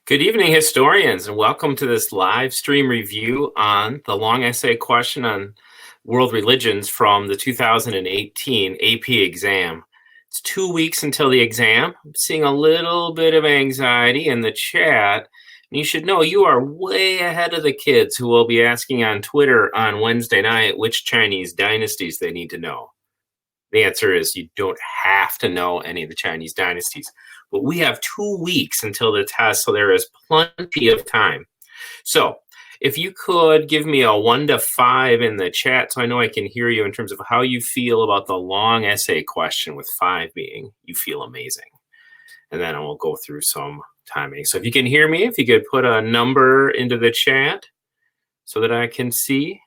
Good evening, historians, and welcome to this live stream review on the long essay question on world religions from the 2018 AP exam. It's 2 weeks until the exam. I'm seeing a little bit of anxiety in the chat. And you should know you are way ahead of the kids who will be asking on Twitter on Wednesday night which Chinese dynasties they need to know. The answer is you don't have to know any of the Chinese dynasties. But we have 2 weeks until the test, so there is plenty of time. So if you could give me a 1 to 5 in the chat so I know I can hear you in terms of how you feel about the long essay question, with 5 being you feel amazing. And then I will go through some timing. So if you can hear me, if you could put a number into the chat so that I can see.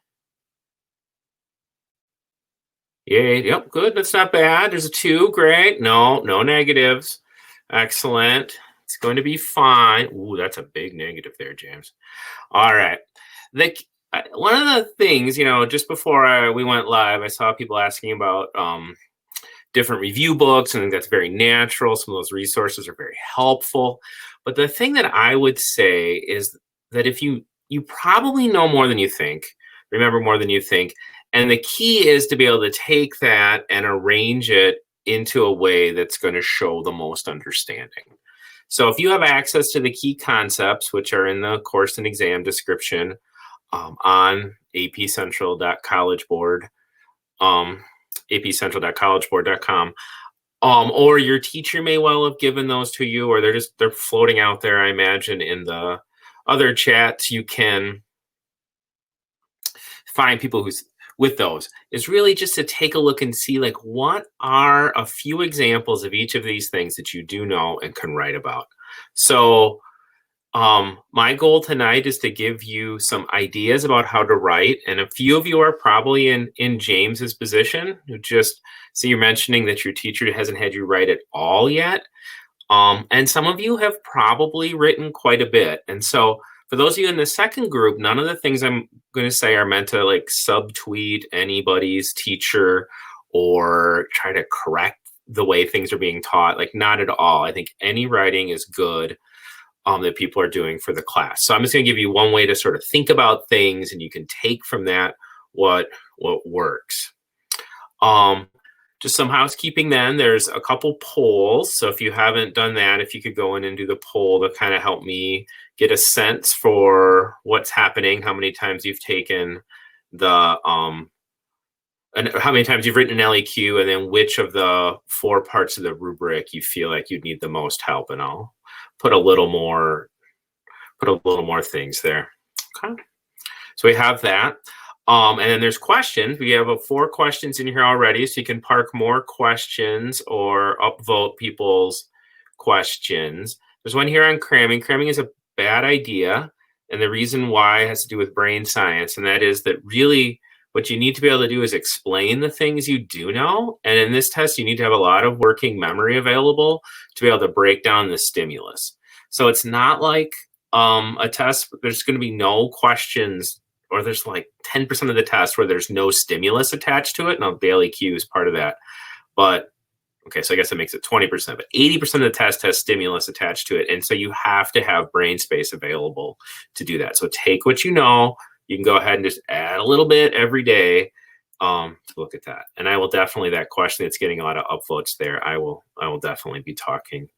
Yay, yep, good, that's not bad. There's a 2, great. No negatives. Excellent. It's going to be fine. Ooh, that's a big negative there, James. All right. One of the things, just before we went live, I saw people asking about different review books, and I think that's very natural. Some of those resources are very helpful. But the thing that I would say is that if you probably know more than you think, remember more than you think, and the key is to be able to take that and arrange it into a way that's going to show the most understanding. So if you have access to the key concepts, which are in the course and exam description on apcentral.collegeboard, apcentral.collegeboard.com, or your teacher may well have given those to you, or they're floating out there, I imagine, in the other chats. You can find people who's with those, is really just to take a look and see, like, what are a few examples of each of these things that you do know and can write about. So my goal tonight is to give you some ideas about how to write, and a few of you are probably in James's position. So you're mentioning that your teacher hasn't had you write at all yet, and some of you have probably written quite a bit. And so for those of you in the second group, none of the things I'm going to say are meant to like subtweet anybody's teacher or try to correct the way things are being taught. Like, not at all. I think any writing is good that people are doing for the class. So I'm just going to give you one way to sort of think about things, and you can take from that what works. Just some housekeeping then. There's a couple polls. So if you haven't done that, if you could go in and do the poll to kind of help me get a sense for what's happening, how many times you've taken the, and how many times you've written an LEQ, and then which of the 4 parts of the rubric you feel like you'd need the most help. And I'll put a little more things there. Okay. So we have that. And then there's questions. We have 4 questions in here already, so you can park more questions or upvote people's questions. There's one here on cramming. Cramming is a bad idea, and the reason why has to do with brain science, and that is that really what you need to be able to do is explain the things you do know. And in this test, you need to have a lot of working memory available to be able to break down the stimulus. So it's not like a test, there's going to be no questions, or there's like 10% of the test where there's no stimulus attached to it. Now, the LEQ is part of that. But, okay, so I guess that makes it 20%. But 80% of the test has stimulus attached to it. And so you have to have brain space available to do that. So take what you know. You can go ahead and just add a little bit every day to look at that. And I will definitely, that question that's getting a lot of upvotes there, I will definitely be talking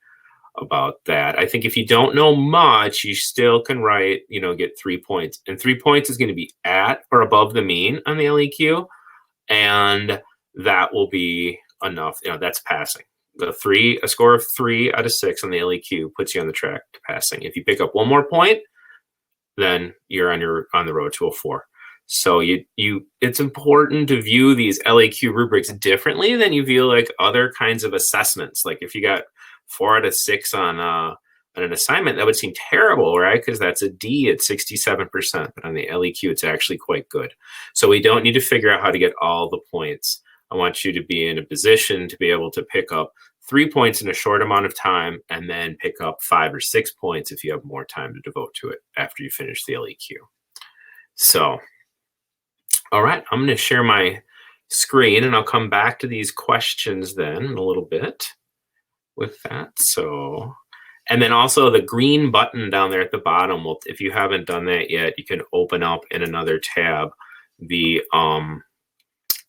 about that. I think if you don't know much, you still can write, get 3 points. And 3 points is going to be at or above the mean on the LEQ. And that will be enough. That's passing. A score of 3 out of 6 on the LEQ puts you on the track to passing. If you pick up 1 more point, then you're on the road to a 4. So it's important to view these LEQ rubrics differently than you view like other kinds of assessments. Like if you got 4 out of 6 on an assignment, that would seem terrible, right? Because that's a D at 67%. But on the LEQ, it's actually quite good. So we don't need to figure out how to get all the points. I want you to be in a position to be able to pick up 3 points in a short amount of time, and then pick up 5 or 6 points if you have more time to devote to it after you finish the LEQ. So, all right, I'm going to share my screen, and I'll come back to these questions then in a little bit with that. So, And then also the green button down there at the bottom, if you haven't done that yet, you can open up in another tab the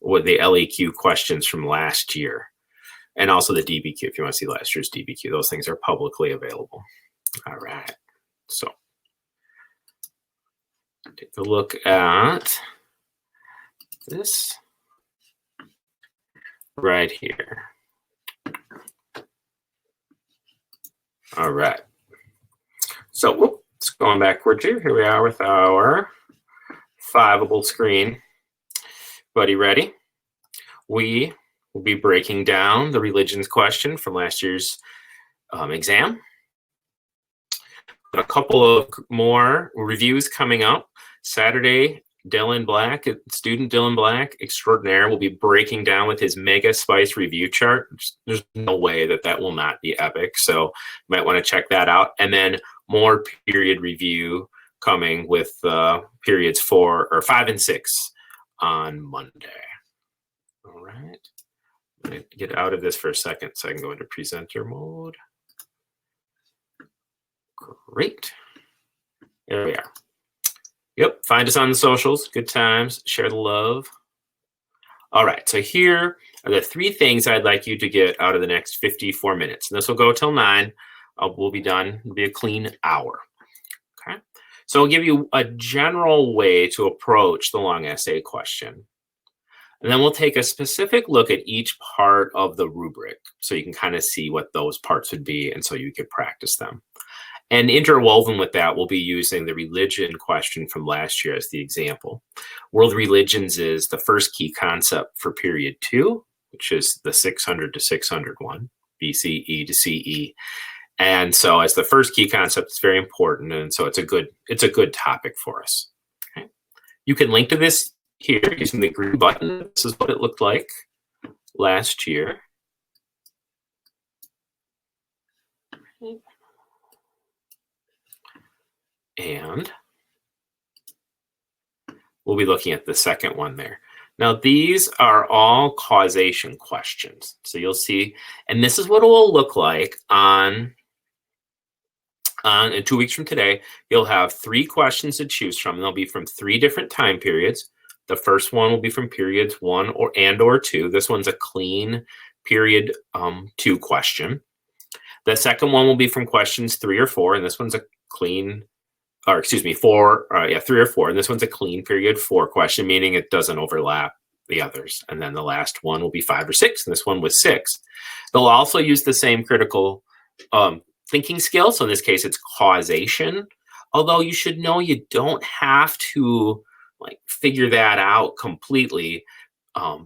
LEQ questions from last year, and also the DBQ if you want to see last year's DBQ. Those things are publicly available. All right, so take a look at this right here. All right, so it's going backward too. Here we are with our 5-able screen. Buddy, ready? We will be breaking down the religions question from last year's exam. A couple of more reviews coming up. Saturday, student Dylan Black, extraordinaire, will be breaking down with his Mega Spice review chart. There's no way that will not be epic, so you might want to check that out. And then more period review coming with periods 4 or 5 and 6 on Monday. All right, I'm going to get out of this for a second so I can go into presenter mode. Great. There we are. Yep, find us on the socials. Good times. Share the love. All right, so here are the 3 things I'd like you to get out of the next 54 minutes. And this will go till 9. We'll be done. It'll be a clean hour. Okay. So I'll give you a general way to approach the long essay question. And then we'll take a specific look at each part of the rubric so you can kind of see what those parts would be and so you could practice them. And interwoven with that, we'll be using the religion question from last year as the example. World religions is the first key concept for period 2, which is the 600 to 601, BCE to CE. And so as the first key concept, it's very important. And so it's a good topic for us. Okay. You can link to this here using the green button. This is what it looked like last year. Okay. And we'll be looking at the second one there. Now, these are all causation questions. So you'll see, and this is what it will look like in 2 weeks from today. You'll have 3 questions to choose from. They'll be from 3 different time periods. The first one will be from periods 1 or 2. This one's a clean period 2 question. The second one will be from questions 3 or 4, and this one's a clean 3 or 4, and this one's a clean period 4 question, meaning it doesn't overlap the others. And then the last one will be 5 or 6, and this one was 6. They'll also use the same critical thinking skill. So in this case, it's causation. Although you should know you don't have to figure that out completely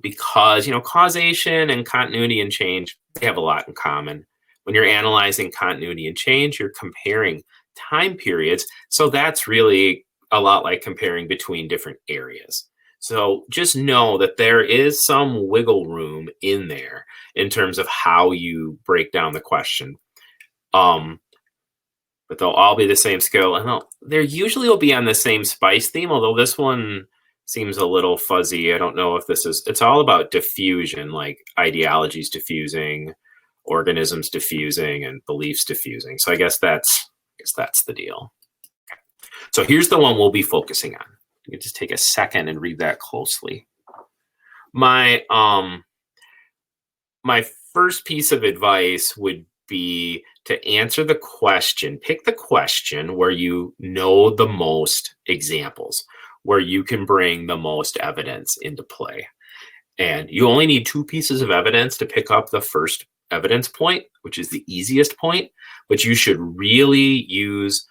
because causation and continuity and change, they have a lot in common. When you're analyzing continuity and change, you're comparing time periods. So that's really a lot like comparing between different areas. So just know that there is some wiggle room in there in terms of how you break down the question. But they'll all be the same skill, and they usually will be on the same spice theme, although this one seems a little fuzzy. I don't know if it's all about diffusion, like ideologies diffusing, organisms diffusing, and beliefs diffusing. So I guess that's the deal. Okay. So here's the one we'll be focusing on. You can just take a second and read that closely. My first piece of advice would be to answer the question, pick the question where you know the most examples, where you can bring the most evidence into play. And you only need 2 pieces of evidence to pick up the first evidence point, which is the easiest point, but you should really use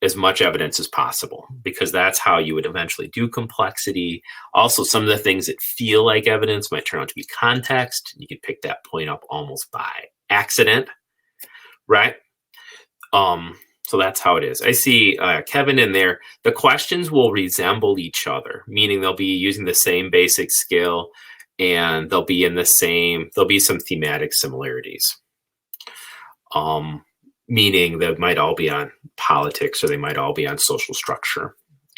as much evidence as possible because that's how you would eventually do complexity. Also, some of the things that feel like evidence might turn out to be context. You could pick that point up almost by accident, right? So that's how it is. I see Kevin in there. The questions will resemble each other, meaning they'll be using the same basic skill and there'll be some thematic similarities. Meaning they might all be on politics or they might all be on social structure.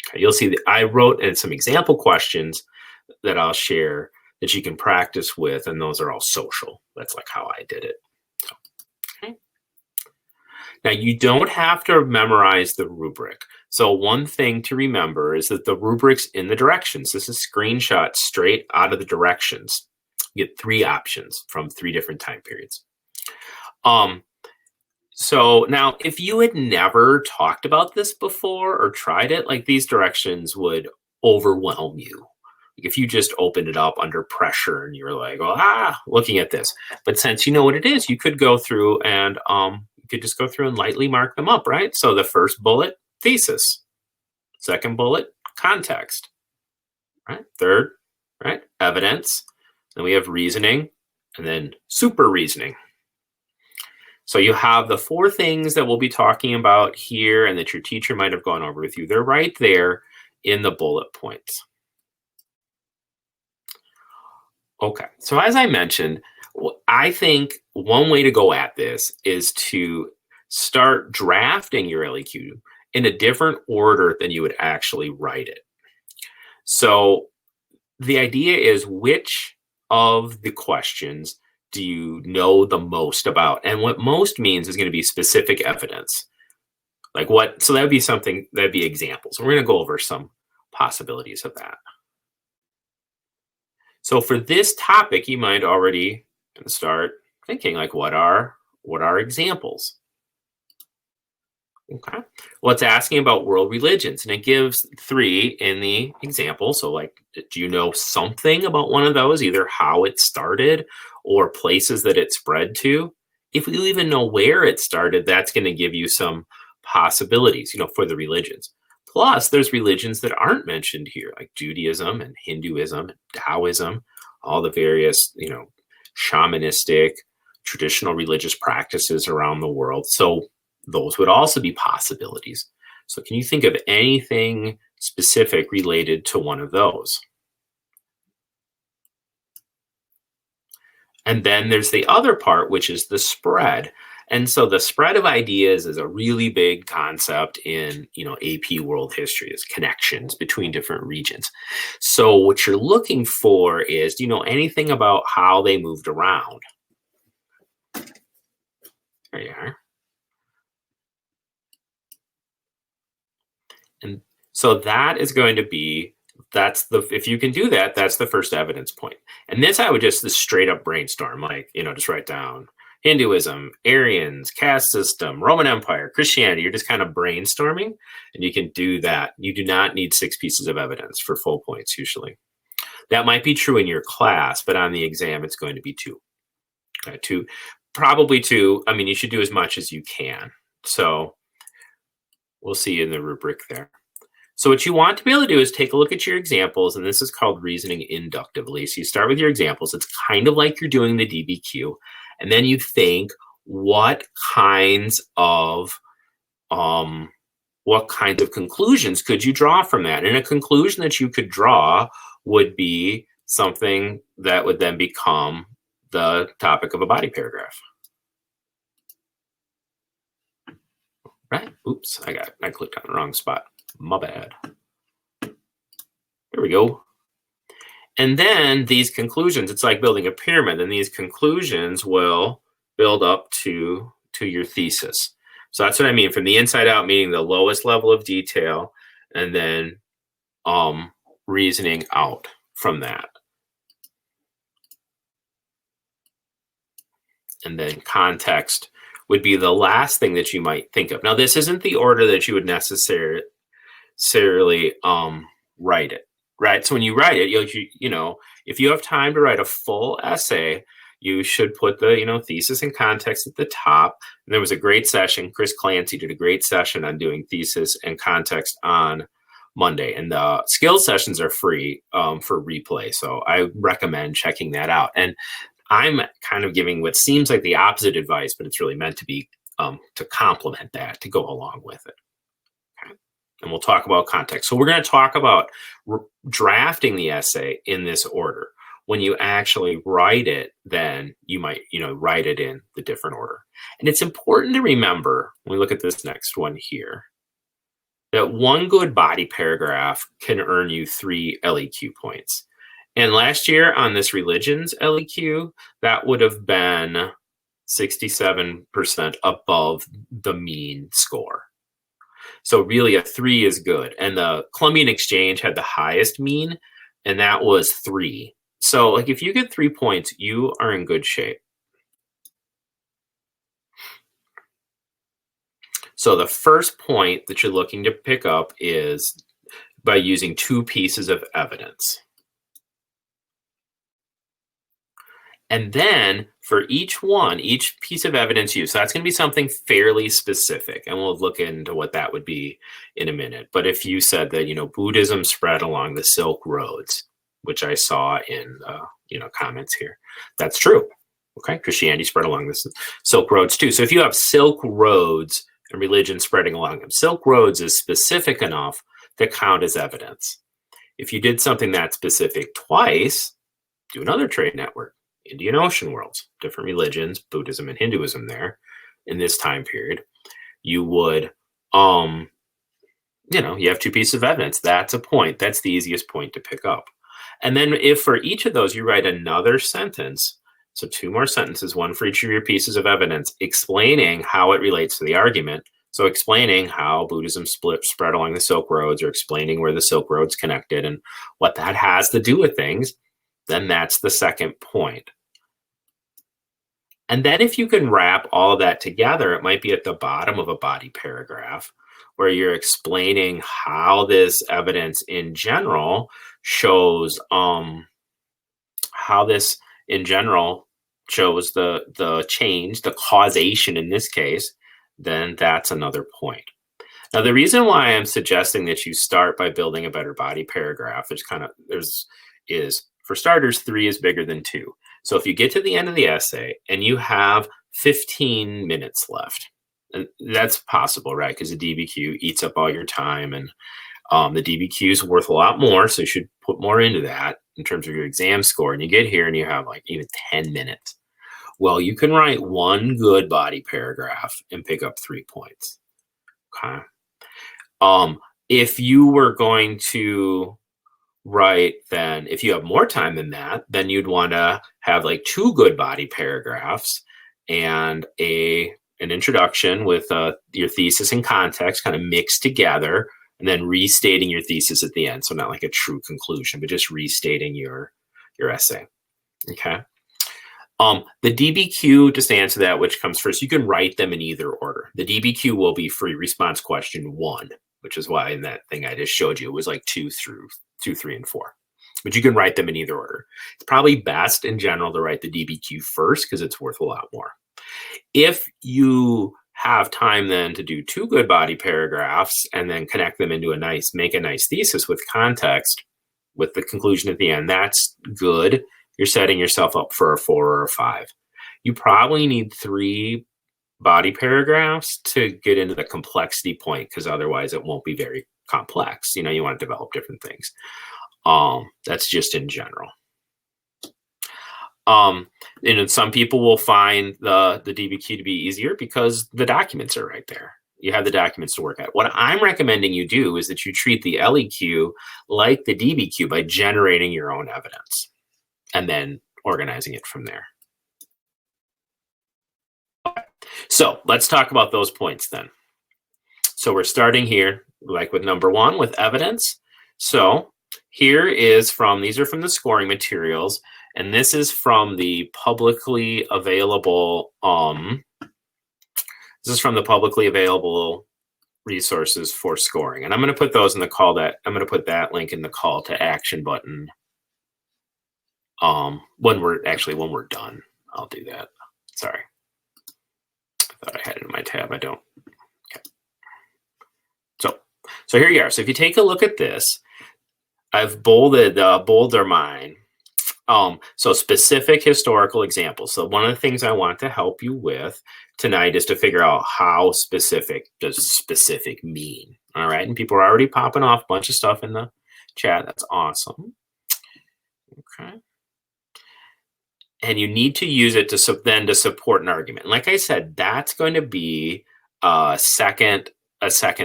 Okay, you'll see that I wrote in some example questions that I'll share that you can practice with, and those are all social. That's like how I did it. So, okay. Now, you don't have to memorize the rubric. So one thing to remember is that the rubric's in the directions. This is screenshot straight out of the directions. You get 3 options from 3 different time periods. So now, if you had never talked about this before or tried it, like, these directions would overwhelm you. If you just opened it up under pressure and you were like, well, looking at this. But since you know what it is, you could go through and you could just go through and lightly mark them up, right? So the first bullet, thesis. Second bullet, context. Right? Third, right? Evidence. Then we have reasoning, and then super reasoning. So you have the 4 things that we'll be talking about here and that your teacher might have gone over with you. They're right there in the bullet points. Okay, so as I mentioned, I think one way to go at this is to start drafting your LEQ in a different order than you would actually write it. So the idea is, which of the questions do you know the most about? And what most means is going to be specific evidence. Like what? So that would be something, that'd be examples. We're going to go over some possibilities of that. So for this topic, you might already start thinking, like, what are examples? Okay. Well, it's asking about world religions, and it gives 3 in the example. So, like, do you know something about one of those, either how it started or places that it spread to? If you even know where it started, that's going to give you some possibilities, for the religions. Plus, there's religions that aren't mentioned here, like Judaism and Hinduism and Taoism, all the various, shamanistic, traditional religious practices around the world. So those would also be possibilities. So can you think of anything specific related to one of those? And then there's the other part, which is the spread. And so the spread of ideas is a really big concept in, AP world history, is connections between different regions. So what you're looking for is, do you know anything about how they moved around? There you are. And so that is going to be, if you can do that, that's the first evidence point. And this I would just straight up brainstorm, like, just write down Hinduism, Aryans, caste system, Roman Empire, Christianity. You're just kind of brainstorming, and you can do that. You do not need 6 pieces of evidence for full points usually. That might be true in your class, but on the exam, it's going to be 2. Okay, probably 2. I mean, you should do as much as you can. So we'll see in the rubric there. So what you want to be able to do is take a look at your examples, and this is called reasoning inductively. So you start with your examples. It's kind of like you're doing the DBQ. And then you think, what kinds of conclusions could you draw from that? And a conclusion that you could draw would be something that would then become the topic of a body paragraph. Right? Oops, I clicked on the wrong spot. My bad. There we go. And then these conclusions, it's like building a pyramid, and these conclusions will build up to your thesis. So that's what I mean, from the inside out, meaning the lowest level of detail, and then reasoning out from that. And then context would be the last thing that you might think of. Now, this isn't the order that you would necessarily write it. Right. So when you write it, if you have time to write a full essay, you should put the, thesis and context at the top. And there was a great session. Chris Clancy did a great session on doing thesis and context on Monday. And the skill sessions are free for replay. So I recommend checking that out. And I'm kind of giving what seems like the opposite advice, but it's really meant to be to complement that, to go along with it. And we'll talk about context. So we're going to talk about drafting the essay in this order. When you actually write it, then you might, write it in the different order. And it's important to remember, when we look at this next one here, that one good body paragraph can earn you 3 LEQ points. And last year on this religions LEQ, that would have been 67% above the mean score. So really a 3 is good. And the Columbian Exchange had the highest mean, and that was 3. So like if you get 3 points, you are in good shape. So the first point that you're looking to pick up is by using 2 pieces of evidence. And then for each piece of evidence used, so that's going to be something fairly specific, and we'll look into what that would be in a minute. But if you said that, Buddhism spread along the Silk Roads, which I saw in, comments here, that's true. Okay, Christianity spread along the Silk Roads too. So if you have Silk Roads and religion spreading along them, Silk Roads is specific enough to count as evidence. If you did something that specific twice, do another trade network. Indian Ocean worlds, different religions, Buddhism and Hinduism there in this time period, you would, you have 2 pieces of evidence. That's a point. That's the easiest point to pick up. And then if for each of those you write another sentence, so 2 more sentences, one for each of your pieces of evidence, explaining how it relates to the argument. So explaining how Buddhism spread along the Silk Roads, or explaining where the Silk Roads connected and what that has to do with things, then that's the second point. And then if you can wrap all of that together, it might be at the bottom of a body paragraph where you're explaining how this evidence in general shows the change, the causation in this case, then that's another point. Now, the reason why I'm suggesting that you start by building a better body paragraph, is for starters, 3 is bigger than 2. So if you get to the end of the essay and you have 15 minutes left, and that's possible, right? Because the DBQ eats up all your time, and the DBQ is worth a lot more, so you should put more into that in terms of your exam score. And you get here and you have like even 10 minutes. Well, you can write 1 good body paragraph and pick up 3 points. Okay. If you were going to write, then if you have more time than that, then you'd want to have like 2 good body paragraphs and an introduction with your thesis and context kind of mixed together, and then restating your thesis at the end. So not like a true conclusion, but just restating your essay. Okay. The DBQ, just to answer that, which comes first, you can write them in either order. The DBQ will be free response question 1, which is why in that thing I just showed you, it was like 2, 3, and 4. But you can write them in either order. It's probably best in general to write the DBQ first because it's worth a lot more. If you have time then to do 2 good body paragraphs and then connect them into make a nice thesis with context with the conclusion at the end, that's good. You're setting yourself up for a 4 or a 5. You probably need 3 body paragraphs to get into the complexity point, because otherwise it won't be very complex. You want to develop different things. That's just in general. And some people will find the DBQ to be easier because the documents are right there. You have the documents to work at. What I'm recommending you do is that you treat the LEQ like the DBQ by generating your own evidence and then organizing it from there. So let's talk about those points then. So we're starting here, like with number 1, with evidence. So here is these are from the scoring materials, and this is from the publicly available, resources for scoring. And I'm going to put those in I'm going to put that link in the call to action button. When we're done, I'll do that. Sorry. I thought I had it in my tab. I don't. Okay. So here you are. So if you take a look at this, I've bolded mine. So specific historical examples. So one of the things I want to help you with tonight is to figure out how specific does specific mean. All right. And people are already popping off a bunch of stuff in the chat. That's awesome. Okay. And you need to use it to support an argument. And like I said, that's going to be a second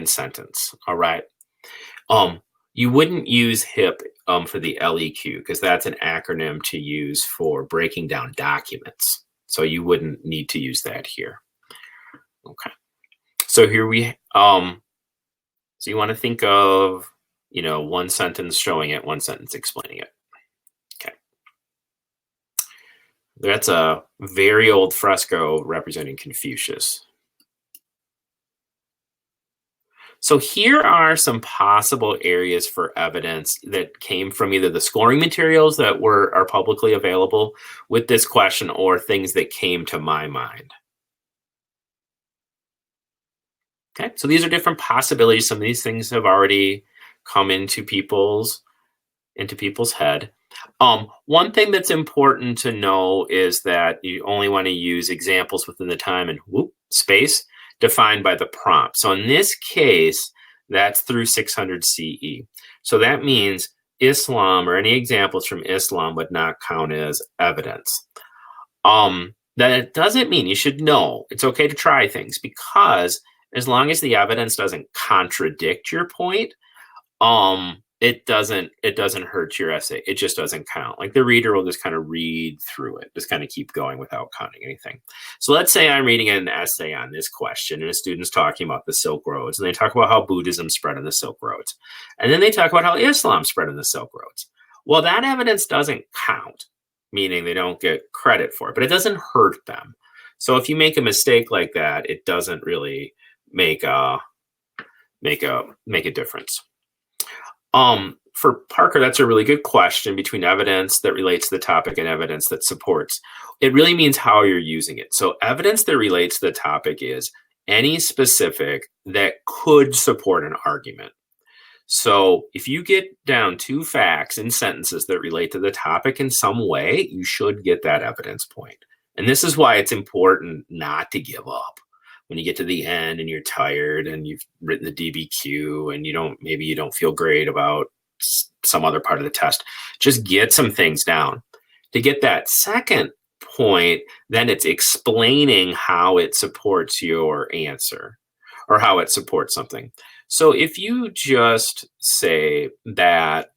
sentence. All right. You wouldn't use HIP for the LEQ because that's an acronym to use for breaking down documents. So you wouldn't need to use that here. Okay. So here we, so you want to think of, one sentence showing it, one sentence explaining it. Okay. That's a very old fresco representing Confucius. So here are some possible areas for evidence that came from either the scoring materials that are publicly available with this question or things that came to my mind. Okay, so these are different possibilities. Some of these things have already come into people's head. One thing that's important to know is that you only want to use examples within the time and space defined by the prompt. So in this case, that's through 600 CE. So that means Islam or any examples from Islam would not count as evidence. That doesn't mean you should know. It's okay to try things, because as long as the evidence doesn't contradict your point, it doesn't hurt your essay. It just doesn't count. Like the reader will just kind of read through it, just kind of keep going without counting anything. So let's say I'm reading an essay on this question and a student's talking about the Silk Roads, and they talk about how Buddhism spread on the Silk Roads. And then they talk about how Islam spread on the Silk Roads. Well, that evidence doesn't count, meaning they don't get credit for it, but it doesn't hurt them. So if you make a mistake like that, it doesn't really make a difference. For Parker, that's a really good question between evidence that relates to the topic and evidence that supports. It really means how you're using it. So evidence that relates to the topic is any specific that could support an argument. So if you get down 2 facts in sentences that relate to the topic in some way, you should get that evidence point. And this is why it's important not to give up. When you get to the end and you're tired and you've written the DBQ and maybe you don't feel great about some other part of the test, just get some things down. To get that second point, then it's explaining how it supports your answer or how it supports something. So if you just say that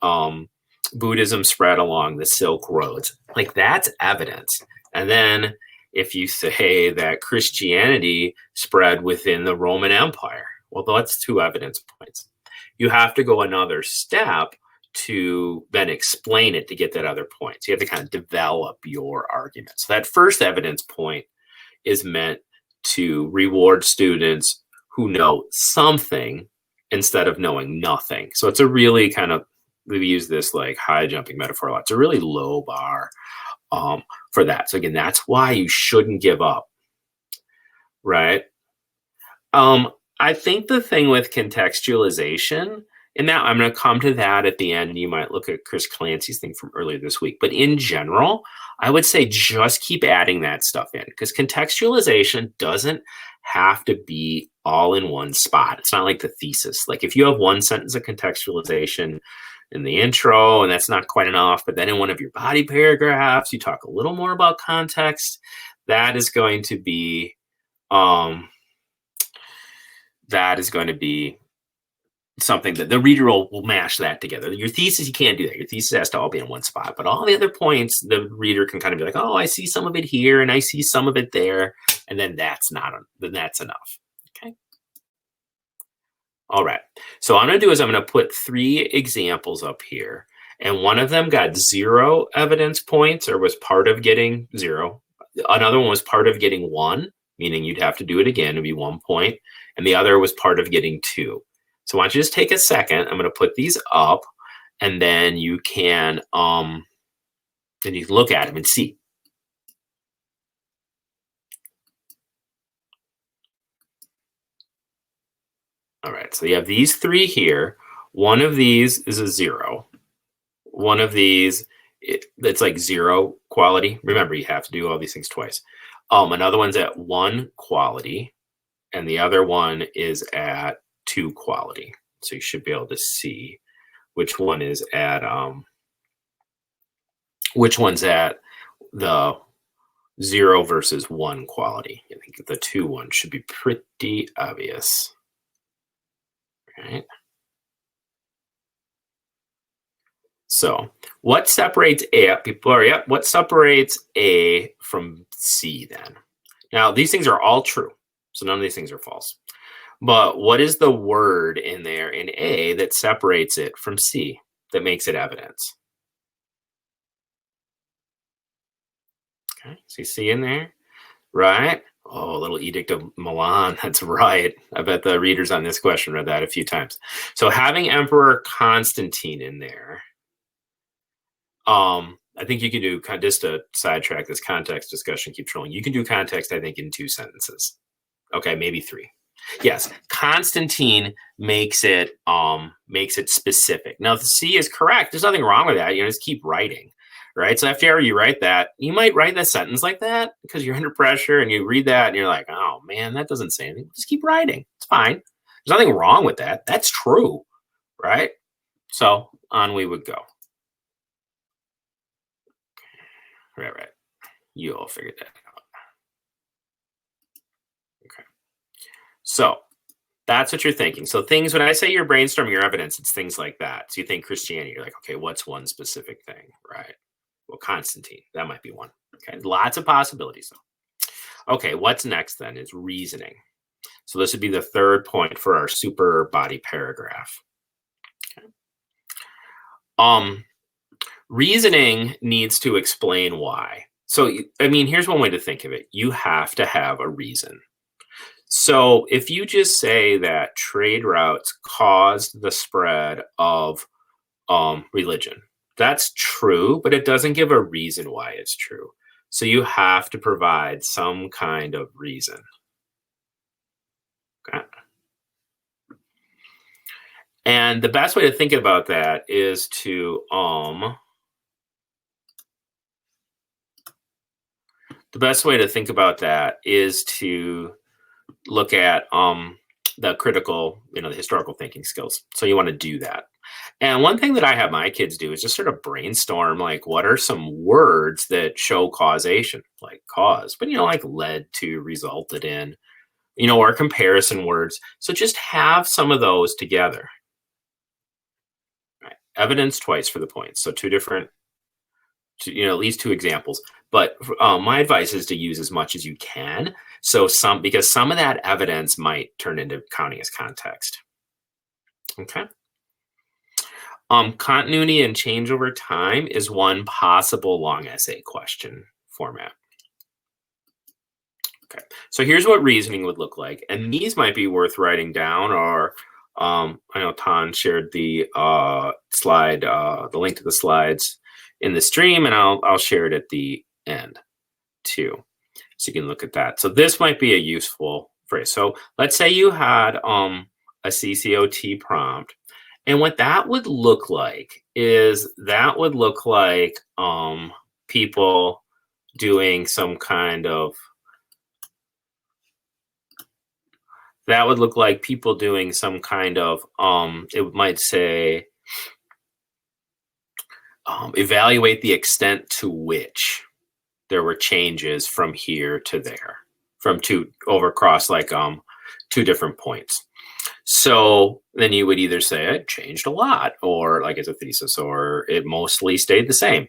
Buddhism spread along the Silk Roads, like that's evidence. And then if you say that Christianity spread within the Roman Empire, well, that's 2 evidence points. You have to go another step to then explain it to get that other point. So you have to kind of develop your argument. So that first evidence point is meant to reward students who know something instead of knowing nothing. So it's a really kind of, we use this like high jumping metaphor a lot. It's a really low bar for that. So again, that's why you shouldn't give up, right? I think the thing with contextualization, and now I'm going to come to that at the end, and you might look at Chris Clancy's thing from earlier this week. But in general, I would say just keep adding that stuff in, because contextualization doesn't have to be all in one spot. It's not like the thesis. Like if you have one sentence of contextualization in the intro, and that's not quite enough, but then in one of your body paragraphs, you talk a little more about context, that is going to be something that the reader will mash that together. Your thesis, you can't do that. Your thesis has to all be in one spot, but all the other points, the reader can kind of be like, oh, I see some of it here and I see some of it there. And then that's enough. Okay. All right. So what I'm going to do is I'm going to put 3 examples up here, and one of them got 0 evidence points or was part of getting 0. Another one was part of getting 1, meaning you'd have to do it again. It'd be 1 point. And the other was part of getting 2. So why don't you just take a second? I'm going to put these up, and then you can look at them and see. All right, so you have these 3 here. One of these is a 0. One of these, it's like 0 quality. Remember, you have to do all these things twice. Another one's at 1 quality, and the other one is at 2 quality. So you should be able to see which one is at which one's at the 0 versus 1 quality. I think the 2 one should be pretty obvious. Right. So what separates A? People are, yep, what separates A from C then? Now, these things are all true. So none of these things are false. But what is the word in there in A that separates it from C, that makes it evidence? Okay, so you see in there, right? Oh, a little Edict of Milan. That's right. I bet the readers on this question read that a few times. So having Emperor Constantine in there, I think you can do, just to sidetrack this context discussion, keep trolling. You can do context, I think, in 2 sentences. Okay, maybe 3. Yes, Constantine makes it specific. Now, if the C is correct, there's nothing wrong with that. You know, just keep writing, right? So after you write that, you might write that sentence like that because you're under pressure and you read that and you're like, oh man, that doesn't say anything. Just keep writing. It's fine. There's nothing wrong with that. That's true, right? So on we would go. Right. You all figured that out. Okay. So that's what you're thinking. So things, when I say you're brainstorming your evidence, it's things like that. So you think Christianity, you're like, okay, what's one specific thing, right? Well, Constantine, that might be one. Okay, lots of possibilities though. Okay, what's next then is reasoning. So this would be the 3rd point for our super body paragraph. Okay. Reasoning needs to explain why. So, I mean, here's one way to think of it. You have to have a reason. So if you just say that trade routes caused the spread of religion, that's true, but it doesn't give a reason why it's true. So you have to provide some kind of reason. Okay. And the best way to think about that is to look at the critical, the historical thinking skills. So you want to do that. And one thing that I have my kids do is just sort of brainstorm, like, what are some words that show causation, like cause, but, like led to, resulted in, or comparison words. So just have some of those together. Right. Evidence twice for the points. So at least 2 examples. But my advice is to use as much as you can. So because some of that evidence might turn into counting as context. Okay. Continuity and change over time is one possible long essay question format. Okay, so here's what reasoning would look like. And these might be worth writing down, or I know Tan shared the slide, the link to the slides in the stream, and I'll share it at the end too, so you can look at that. So this might be a useful phrase. So let's say you had a CCOT prompt, and what that would look like is people doing some kind of it might say evaluate the extent to which there were changes from here to there, from across 2 different points. So then you would either say it changed a lot, or like as a thesis, or it mostly stayed the same.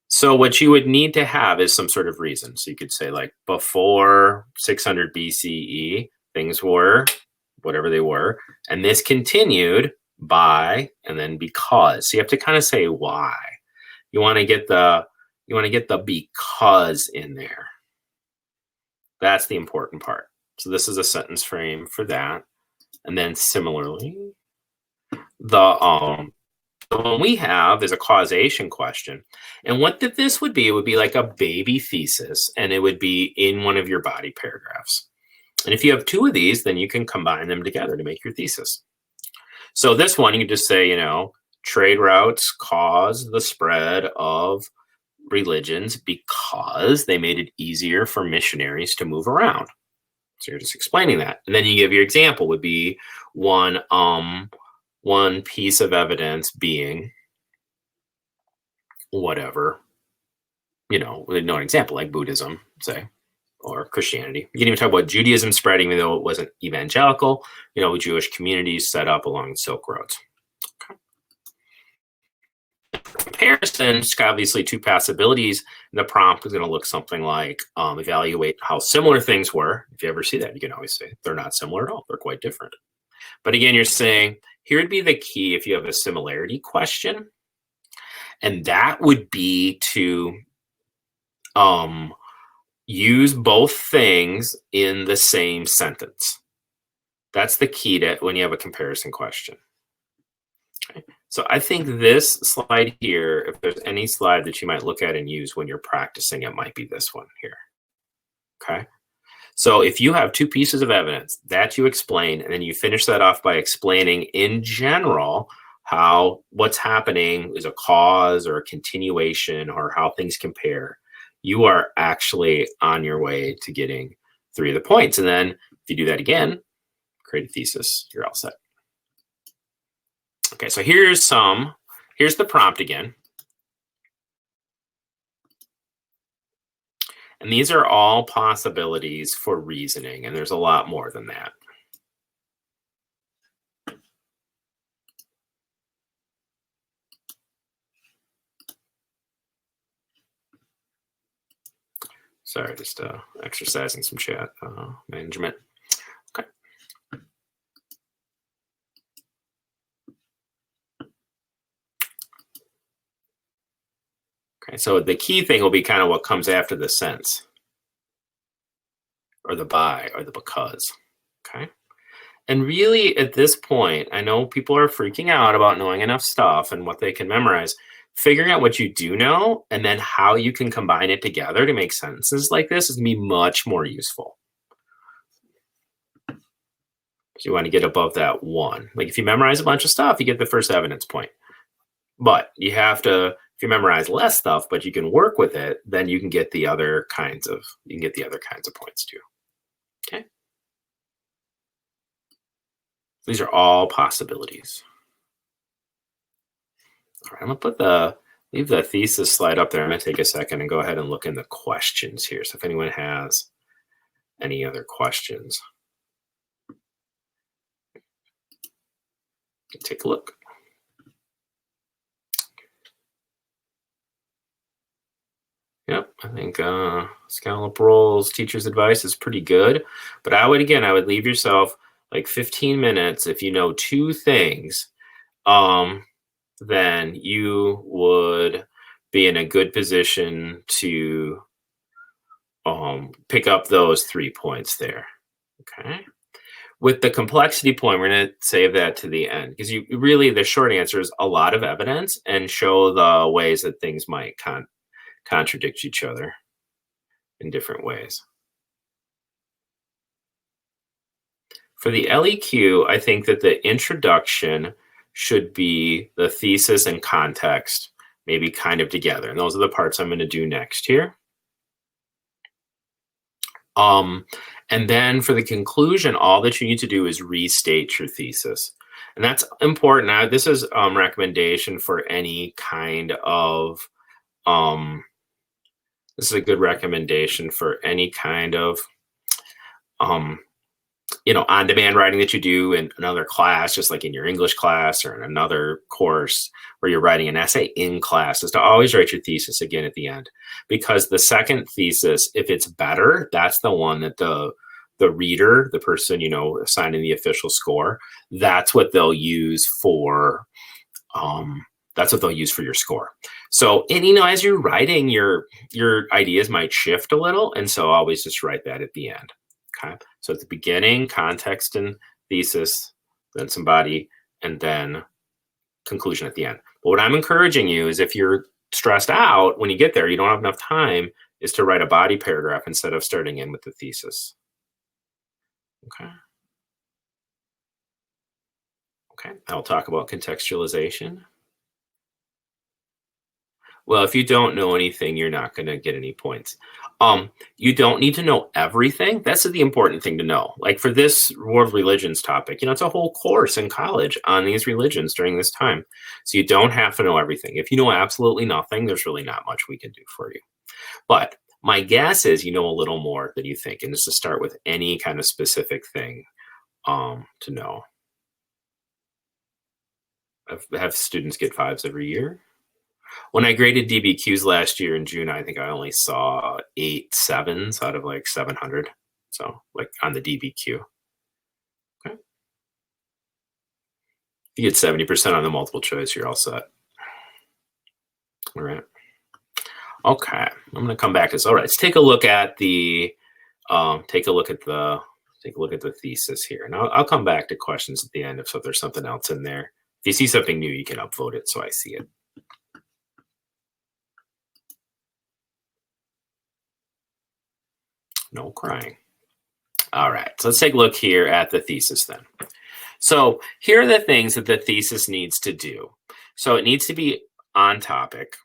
So what you would need to have is some sort of reason. So you could say, like, before 600 BCE, things were whatever they were, and this continued by, and then because. So you have to kind of say why. You want to get the because in there. That's the important part. So this is a sentence frame for that. And then similarly, the one we have is a causation question. And what this would be, it would be like a baby thesis, and it would be in one of your body paragraphs. And if you have 2 of these, then you can combine them together to make your thesis. So this one, you can just say, trade routes caused the spread of religions because they made it easier for missionaries to move around. So you're just explaining that. And then you give your example would be one piece of evidence being whatever, an example like Buddhism, say, or Christianity. You can even talk about Judaism spreading, even though it wasn't evangelical, Jewish communities set up along the Silk Roads. Okay. Comparison, it's obviously two possibilities. And the prompt is going to look something like evaluate how similar things were. If you ever see that, you can always say they're not similar at all. They're quite different. But again, you're saying here would be the key if you have a similarity question. And that would be to use both things in the same sentence. That's the key to when you have a comparison question. Okay. So I think this slide here, if there's any slide that you might look at and use when you're practicing, it might be this one here. Okay. So if you have two pieces of evidence that you explain, and then you finish that off by explaining in general how what's happening is a cause or a continuation or how things compare, you are actually on your way to getting 3 of the points. And then if you do that again, create a thesis, you're all set. Okay, so here's the prompt again. And these are all possibilities for reasoning, and there's a lot more than that. Sorry, just exercising some chat management. Okay. Okay, so the key thing will be kind of what comes after the since, or the by, or the because. Okay. And really, at this point, I know people are freaking out about knowing enough stuff and what they can memorize. Figuring out what you do know and then how you can combine it together to make sentences like this is going to be much more useful. So you want to get above that 1. Like if you memorize a bunch of stuff, you get the first evidence point. But you have to, if you memorize less stuff, but you can work with it, then you can get the other kinds of points too. Okay. These are all possibilities. All right, I'm gonna leave the thesis slide up there. I'm gonna take a second and go ahead and look in the questions here. So if anyone has any other questions, take a look. Yep, I think scallop rolls, teacher's advice is pretty good. But I would leave yourself like 15 minutes. If you know 2 things, then you would be in a good position to pick up those 3 points there. Okay. With the complexity point, we're going to save that to the end because you really, the short answer is a lot of evidence and show the ways that things might contradict each other in different ways. For the LEQ, I think that the introduction should be the thesis and context, maybe kind of together. And those are the parts I'm going to do next here. And then for the conclusion, all that you need to do is restate your thesis. And that's important. Now, this is recommendation for any kind of, this is a good recommendation for any kind of, on-demand writing that you do in another class, just like in your English class or in another course where you're writing an essay in class, is to always write your thesis again at the end. Because the second thesis, if it's better, that's the one that the reader, the person, assigning the official score, that's what they'll use for, your score. So, and as you're writing, your ideas might shift a little. And so always just write that at the end. Okay. So at the beginning, context and thesis, then some body, and then conclusion at the end. But what I'm encouraging you is if you're stressed out when you get there, you don't have enough time, is to write a body paragraph instead of starting in with the thesis. Okay. Okay. I'll talk about contextualization. Well, if you don't know anything, you're not going to get any points. You don't need to know everything. That's the important thing to know. Like for this world religions topic, it's a whole course in college on these religions during this time. So you don't have to know everything. If you know absolutely nothing, there's really not much we can do for you. But my guess is you know a little more than you think. And just to start with any kind of specific thing to know. I have students get 5s every year. When I graded DBQs last year in June, I think I only saw 8 7s out of like 700. So like on the DBQ. Okay. You get 70% on the multiple choice, you're all set. All right. Okay, I'm going to come back to this. All right, let's take a look at the thesis here, and I'll come back to questions at the end if there's something else in there. If you see something new, you can upvote it so I see it. No crying. All right, so let's take a look here at the thesis then. So here are the things that the thesis needs to do. So it needs to be on topic,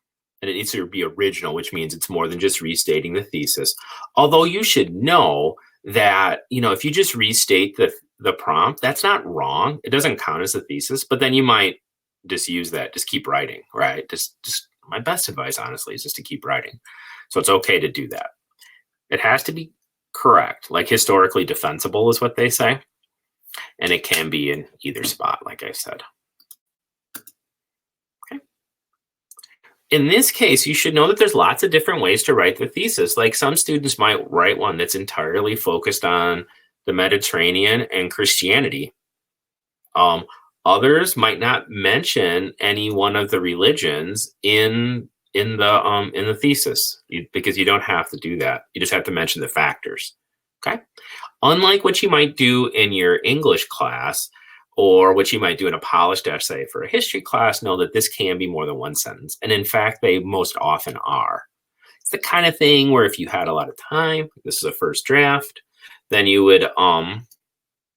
and it needs to be original, which means it's more than just restating the thesis. Although you should know that, if you just restate the prompt, that's not wrong. It doesn't count as a thesis, but then you might just use that, just keep writing, right? Just my best advice, honestly, is just to keep writing. So it's okay to do that. It has to be correct, like historically defensible is what they say. And it can be in either spot, like I said. Okay. In this case, you should know that there's lots of different ways to write the thesis. Like some students might write one that's entirely focused on the Mediterranean and Christianity. Others might not mention any one of the religions in the thesis, because you don't have to do that. You just have to mention the factors. Okay. Unlike what you might do in your English class, or what you might do in a polished essay for a history class, know that this can be more than one sentence. And in fact, they most often are. It's the kind of thing where if you had a lot of time, this is a first draft, then you would,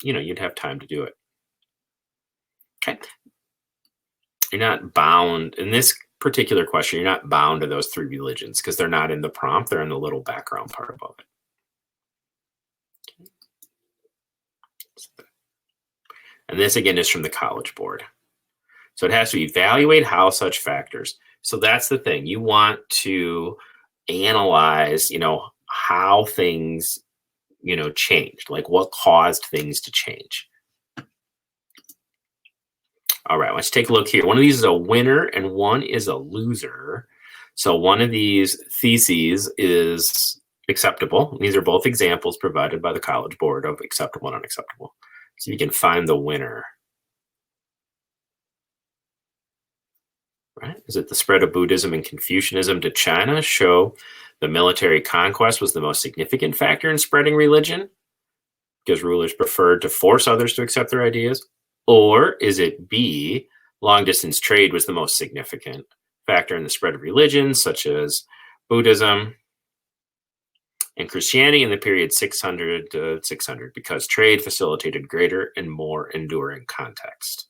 you'd have time to do it. Okay. You're not bound, in this particular question, you're not bound to those 3 religions because they're not in the prompt, they're in the little background part above it. And this, again, is from the College Board. So it has to evaluate how such factors. So that's the thing. You want to analyze, how things, changed, like what caused things to change. All right, let's take a look here. One of these is a winner and one is a loser. So one of these theses is acceptable. These are both examples provided by the College Board of acceptable and unacceptable. So you can find the winner. Right? Is it the spread of Buddhism and Confucianism to China show the military conquest was the most significant factor in spreading religion because rulers preferred to force others to accept their ideas? Or is it B, long-distance trade was the most significant factor in the spread of religions, such as Buddhism and Christianity in the period 600 to 600, because trade facilitated greater and more enduring context?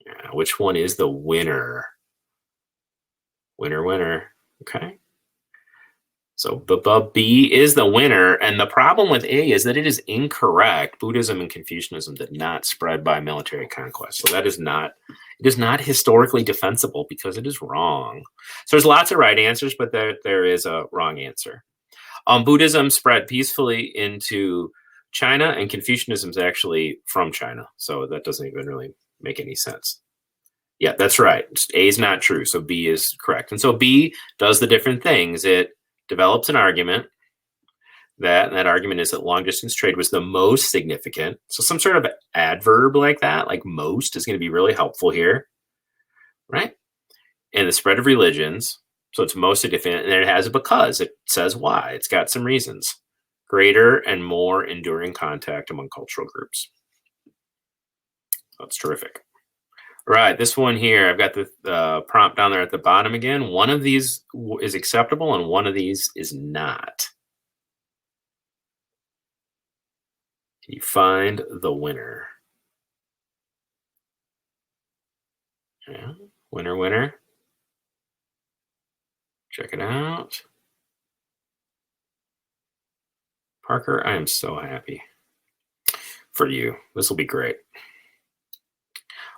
Yeah, which one is the winner? Winner, winner. Okay. So B is the winner, and the problem with A is that it is incorrect. Buddhism and Confucianism did not spread by military conquest. So that is not, it is not historically defensible because it is wrong. So there's lots of right answers, but there is a wrong answer. Buddhism spread peacefully into China, and Confucianism is actually from China. So that doesn't even really make any sense. Yeah, that's right. A is not true, so B is correct. And so B does the different things. It develops an argument that argument is that long distance trade was the most significant. So some sort of adverb like that, like most, is going to be really helpful here, right? And the spread of religions. So it's most significant, and then it has a because. It says why. It's got some reasons. Greater and more enduring contact among cultural groups. That's terrific. Right, this one here, I've got the prompt down there at the bottom again. One of these is acceptable and one of these is not. Can you find the winner? Yeah, winner, winner. Check it out. Parker, I am so happy for you. This will be great.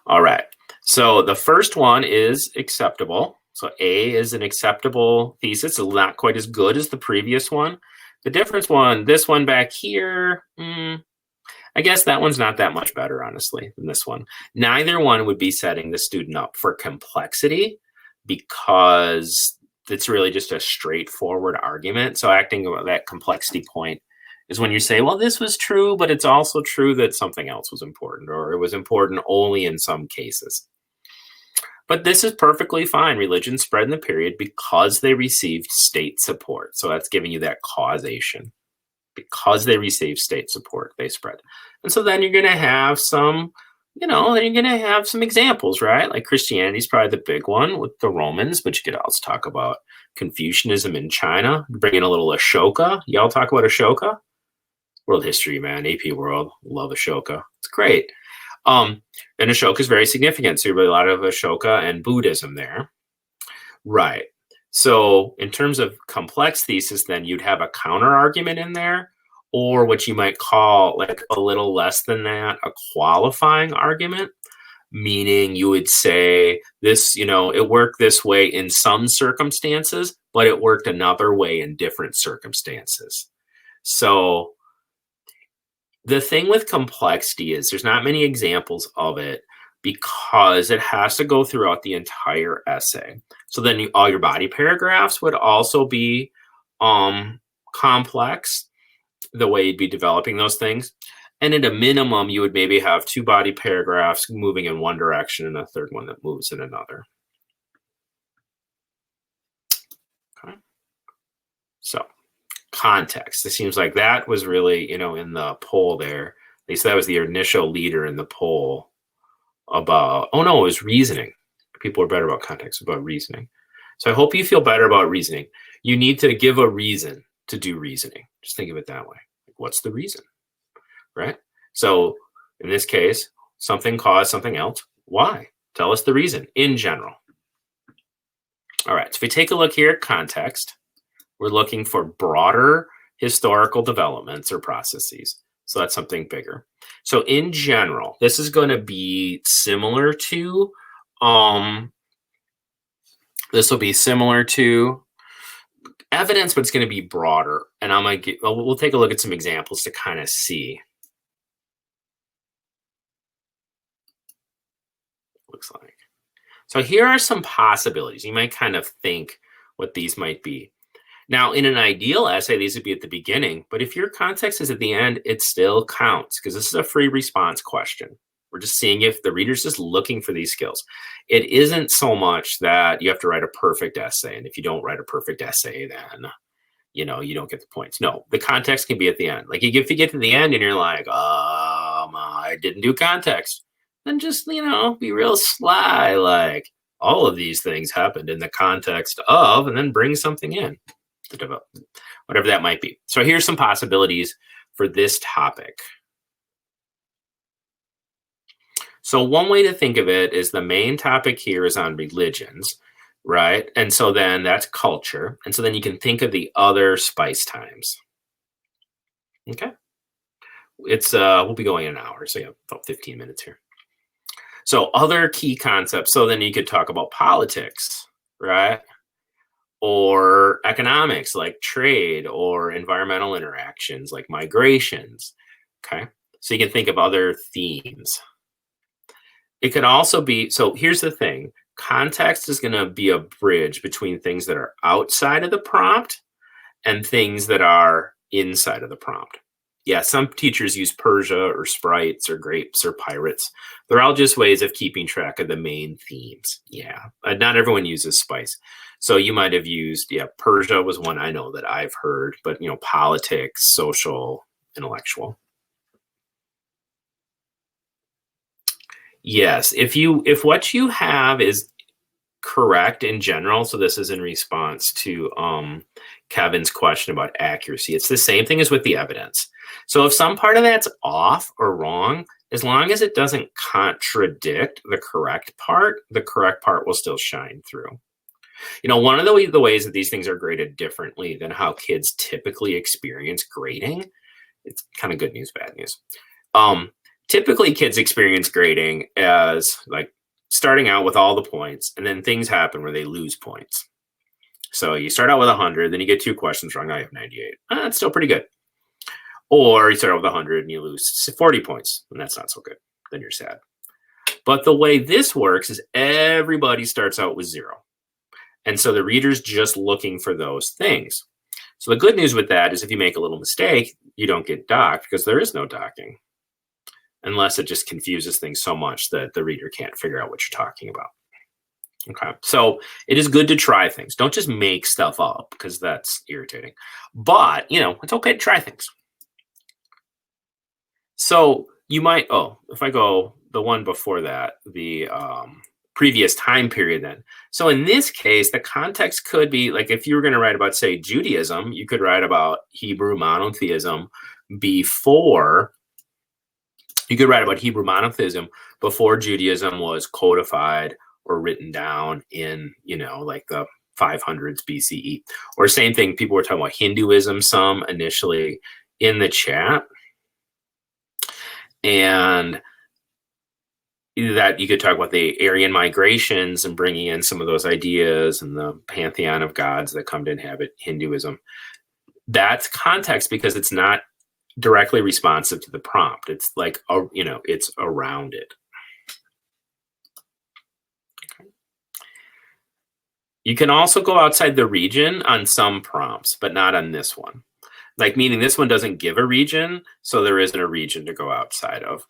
All right. So the first one is acceptable. So A is an acceptable thesis. It's not quite as good as the previous one. The difference one, this one back here, I guess that one's not that much better, honestly, than this one. Neither one would be setting the student up for complexity, because it's really just a straightforward argument. So acting about that complexity point is when you say, well, this was true, but it's also true that something else was important, or it was important only in some cases. But this is perfectly fine. Religions spread in the period because they received state support. So that's giving you that causation. Because they received state support, they spread. And so then you're going to have some, then you're going to have some examples, right? Like Christianity is probably the big one with the Romans, but you could also talk about Confucianism in China. Bring in a little Ashoka. Y'all talk about Ashoka? World history, man. AP World. Love Ashoka. It's great. And Ashoka is very significant. So you have a lot of Ashoka and Buddhism there. Right. So in terms of complex thesis, then you'd have a counter argument in there, or what you might call like a little less than that, a qualifying argument, meaning you would say this, it worked this way in some circumstances, but it worked another way in different circumstances. So the thing with complexity is there's not many examples of it because it has to go throughout the entire essay. So then all your body paragraphs would also be complex, the way you'd be developing those things. And at a minimum, you would maybe have 2 body paragraphs moving in one direction and a third one that moves in another. Okay. So context. It seems like that was really, in the poll there. At least that was the initial leader in the poll about, it was reasoning. People are better about context, about reasoning. So I hope you feel better about reasoning. You need to give a reason to do reasoning. Just think of it that way. What's the reason, right? So in this case, something caused something else. Why? Tell us the reason in general. All right, so if we take a look here at context, we're looking for broader historical developments or processes. So that's something bigger. So in general, this is going to be similar to, evidence, but it's going to be broader. And we'll take a look at some examples to kind of see. Looks like. So here are some possibilities. You might kind of think what these might be. Now, in an ideal essay, these would be at the beginning, but if your context is at the end, it still counts because this is a free response question. We're just seeing if the reader's just looking for these skills. It isn't so much that you have to write a perfect essay, and if you don't write a perfect essay, then you don't get the points. No, the context can be at the end. Like if you get to the end and you're like, I didn't do context, then just be real sly, like all of these things happened in the context of, and then bring something in. Whatever that might be. So here's some possibilities for this topic. So one way to think of it is the main topic here is on religions, right? And so then that's culture. And so then you can think of the other spice times. Okay. It's we'll be going an hour, so you have about 15 minutes here. So other key concepts. So then you could talk about politics, right? Or economics like trade, or environmental interactions like migrations. Okay, so you can think of other themes. It could also be, so here's the thing, context is going to be a bridge between things that are outside of the prompt and things that are inside of the prompt. Yeah, some teachers use Persia or sprites or grapes or pirates. They're all just ways of keeping track of the main themes. Yeah, not everyone uses spice. So you might have used, Persia was one I know that I've heard, but politics, social, intellectual. Yes, if what you have is correct in general, so this is in response to Kevin's question about accuracy. It's the same thing as with the evidence. So if some part of that's off or wrong, as long as it doesn't contradict the correct part will still shine through. One of the ways that these things are graded differently than how kids typically experience grading, it's kind of good news, bad news. Typically, kids experience grading as like starting out with all the points, and then things happen where they lose points. So you start out with 100, then you get 2 questions wrong, now you have 98. That's still pretty good. Or you start out with 100 and you lose 40 points, and that's not so good. Then you're sad. But the way this works is everybody starts out with 0. And so the reader's just looking for those things. So the good news with that is if you make a little mistake, you don't get docked because there is no docking, unless it just confuses things so much that the reader can't figure out what you're talking about. Okay, so it is good to try things. Don't just make stuff up because that's irritating. But, it's okay to try things. So you might, if I go the one before that, the previous time period then. So in this case, the context could be like if you were going to write about, say, Judaism, you could write about Hebrew monotheism before. You could write about Hebrew monotheism before Judaism was codified or written down in, like the 500s BCE. Or same thing, people were talking about Hinduism some initially in the chat. And that you could talk about the Aryan migrations and bringing in some of those ideas and the pantheon of gods that come to inhabit Hinduism. That's context because it's not directly responsive to the prompt. It's like, it's around it. Okay. You can also go outside the region on some prompts, but not on this one. Like, meaning this one doesn't give a region, so there isn't a region to go outside of.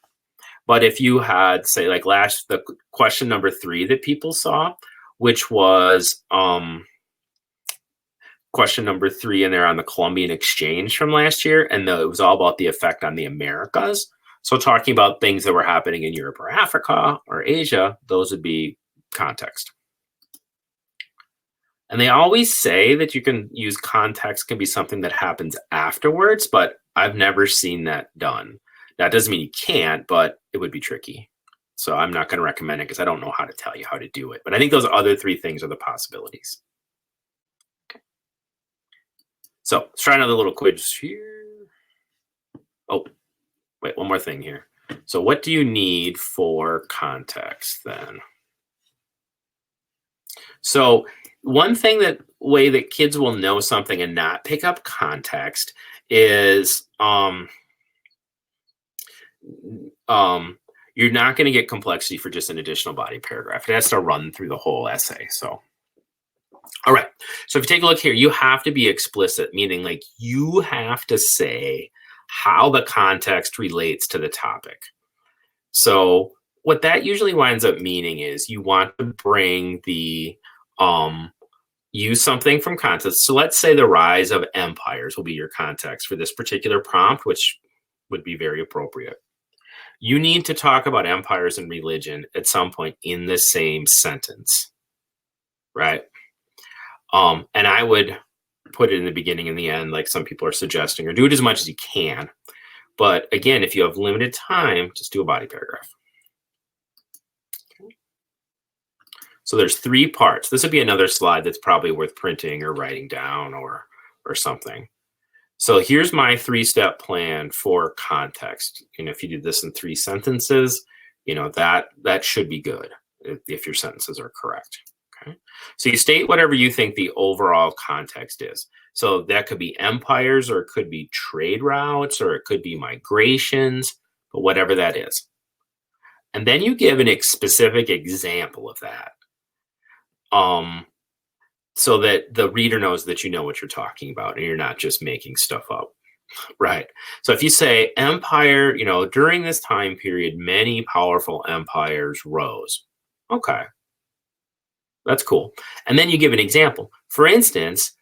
But if you had, say, like the question number 3 that people saw, which was question number 3 in there on the Columbian Exchange from last year, and it was all about the effect on the Americas. So talking about things that were happening in Europe or Africa or Asia, those would be context. And they always say that you can use context can be something that happens afterwards, but I've never seen that done. That doesn't mean you can't, but it would be tricky. So I'm not going to recommend it because I don't know how to tell you how to do it. But I think those other 3 things are the possibilities. Okay. So let's try another little quiz here. Oh, wait, one more thing here. So what do you need for context then? So one thing way that kids will know something and not pick up context is you're not going to get complexity for just an additional body paragraph. It has to run through the whole essay. So, all right. So if you take a look here, you have to be explicit, meaning like you have to say how the context relates to the topic. So what that usually winds up meaning is you want to bring the use something from context. So let's say the rise of empires will be your context for this particular prompt, which would be very appropriate. You need to talk about empires and religion at some point in the same sentence, right? And I would put it in the beginning and the end, like some people are suggesting, or do it as much as you can. But again, if you have limited time, just do a body paragraph. Okay. So there's 3 parts. This would be another slide that's probably worth printing or writing down or something. So here's my 3-step plan for context. If you do this in 3 sentences, that should be good if your sentences are correct. Okay. So you state whatever you think the overall context is. So that could be empires, or it could be trade routes, or it could be migrations, but whatever that is. And then you give a specific example of that. So that the reader knows that you know what you're talking about and you're not just making stuff up, right? So if you say empire, during this time period, many powerful empires rose. Okay, that's cool. And then you give an example. For instance,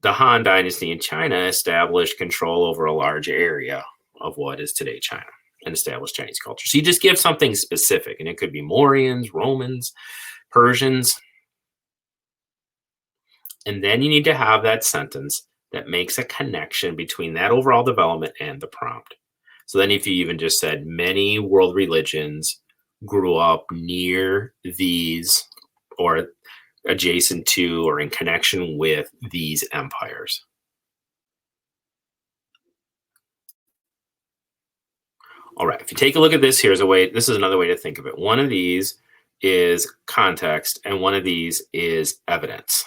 the Han Dynasty in China established control over a large area of what is today China and established Chinese culture. So you just give something specific, and it could be Mauryans, Romans, Persians. And then you need to have that sentence that makes a connection between that overall development and the prompt. So then if you even just said many world religions grew up near these or adjacent to or in connection with these empires. All right, if you take a look at this, this is another way to think of it. One of these is context and one of these is evidence.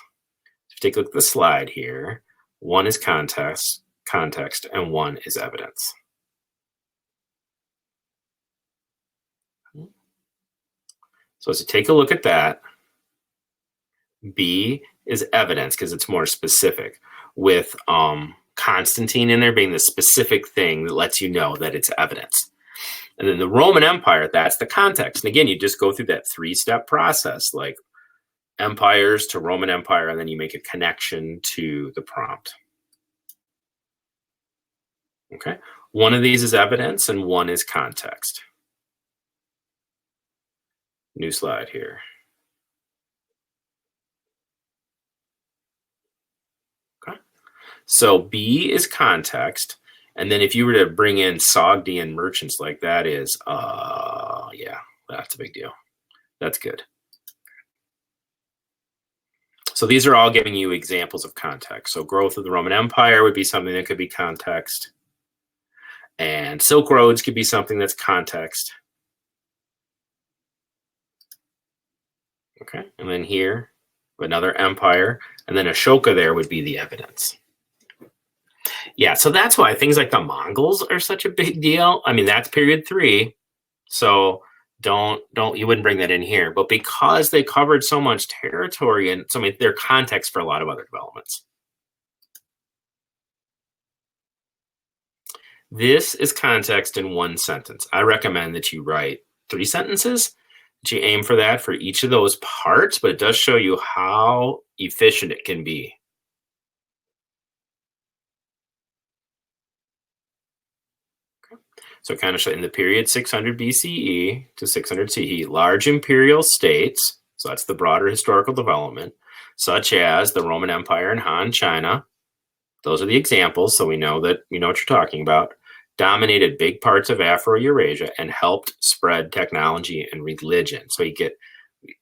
Take a look at the slide here. One is context, and one is evidence. So as you take a look at that, B is evidence because it's more specific, with Constantine in there being the specific thing that lets you know that it's evidence. And then the Roman Empire, that's the context. And again, you just go through that 3-step process, like empires to Roman Empire, and then you make a connection to the prompt. Okay, one of these is evidence and one is context. New slide here. Okay, so B is context. And then if you were to bring in Sogdian and merchants, like that is, yeah, that's a big deal. That's good. So these are all giving you examples of context. So growth of the Roman Empire would be something that could be context. And Silk Roads could be something that's context. Okay, and then here, another empire. And then Ashoka there would be the evidence. Yeah, so that's why things like the Mongols are such a big deal. I mean, that's period 3. So you wouldn't bring that in here. But because they covered so much territory and so many, they're context for a lot of other developments. This is context in 1 sentence. I recommend that you write 3 sentences, that you aim for that for each of those parts, but it does show you how efficient it can be. So kind of in the period 600 BCE to 600 CE, large imperial states, so that's the broader historical development, such as the Roman Empire and Han China, those are the examples, so we know that you know what you're talking about, dominated big parts of Afro-Eurasia and helped spread technology and religion. So you get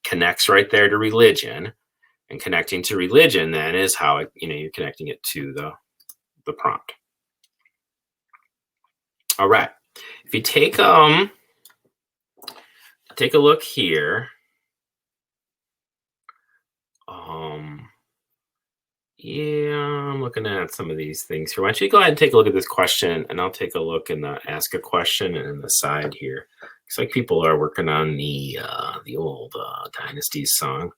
connects right there to religion, and connecting to religion then is how it, you're connecting it to the prompt. All right. If you take a look here, yeah, I'm looking at some of these things here. Why don't you go ahead and take a look at this question, and I'll take a look in the ask a question and in the side here. Looks like people are working on the old Dynasties song.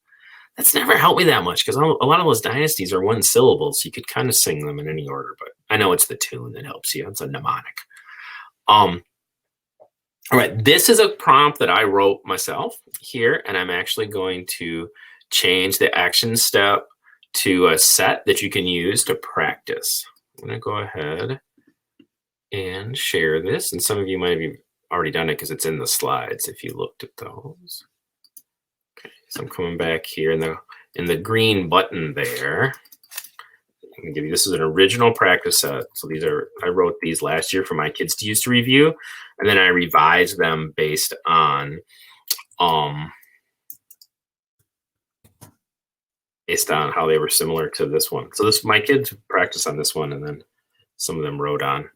That's never helped me that much because a lot of those dynasties are 1 syllable, so you could kind of sing them in any order. But I know it's the tune that helps you. It's a mnemonic. All right, this is a prompt that I wrote myself here, and I'm actually going to change the action step to a set that you can use to practice. I'm going to go ahead and share this, and some of you might have already done it because it's in the slides if you looked at those. Okay, so I'm coming back here in the green button there. I'm going to give you, this is an original practice set. So I wrote these last year for my kids to use to review, and then I revised them based on how they were similar to this one. So my kids practiced on this one, and then some of them wrote on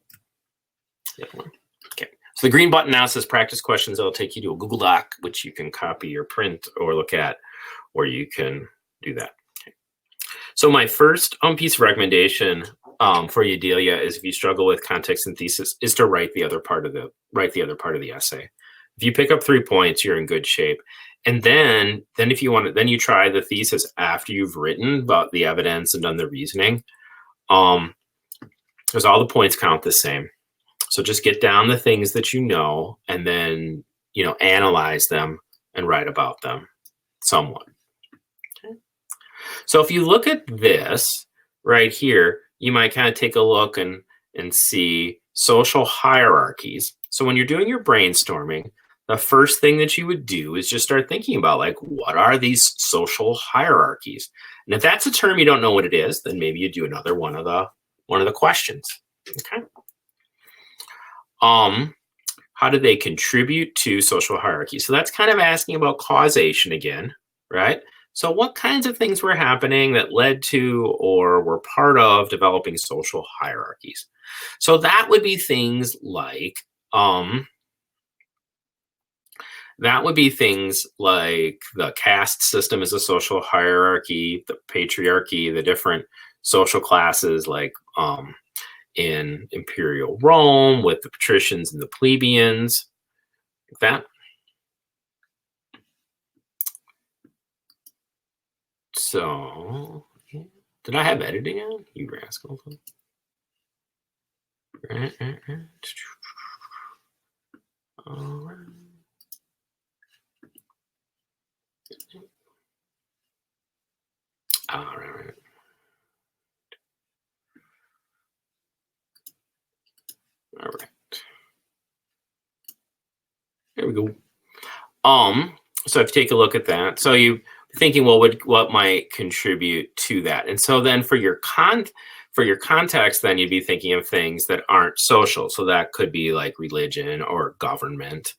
the other one. Okay. So the green button now says practice questions. It'll take you to a Google Doc, which you can copy or print or look at, or you can do that. So my first piece of recommendation for you, Delia, is if you struggle with context and thesis, is to write the other part of the essay. If you pick up 3 points, you're in good shape. And then if you want to, then you try the thesis after you've written about the evidence and done the reasoning. Because all the points count the same. So just get down the things that you know, and then analyze them and write about them somewhat. So if you look at this right here, you might kind of take a look and see social hierarchies. So when you're doing your brainstorming, the first thing that you would do is just start thinking about, like, what are these social hierarchies? And if that's a term you don't know what it is, then maybe you do another one of the questions. Okay. How do they contribute to social hierarchy? So that's kind of asking about causation again, right? So what kinds of things were happening that led to or were part of developing social hierarchies? So that would be things like the caste system is a social hierarchy, the patriarchy, the different social classes, like in imperial Rome with the patricians and the plebeians, like that. So, did I have editing on? You rascal. All right. All right. All right. There we go. So if you take a look at that, so you're thinking, well, what might contribute to that? And so then for your context, then you'd be thinking of things that aren't social. So that could be like religion or government,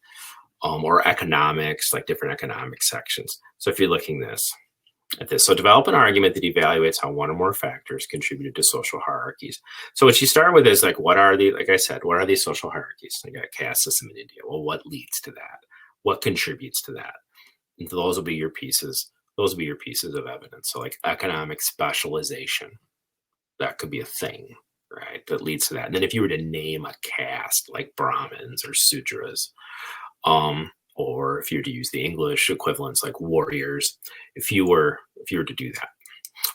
or economics, like different economic sections. So if you're looking at this, so develop an argument that evaluates how one or more factors contributed to social hierarchies. So what you start with is like, what are these social hierarchies? I got caste system in India. Well, what leads to that? What contributes to that? And those will be your pieces. Those will be your pieces of evidence. So like economic specialization, that could be a thing, right? That leads to that. And then if you were to name a caste like Brahmins or Sudras, or if you were to use the English equivalents like warriors, if you were to do that.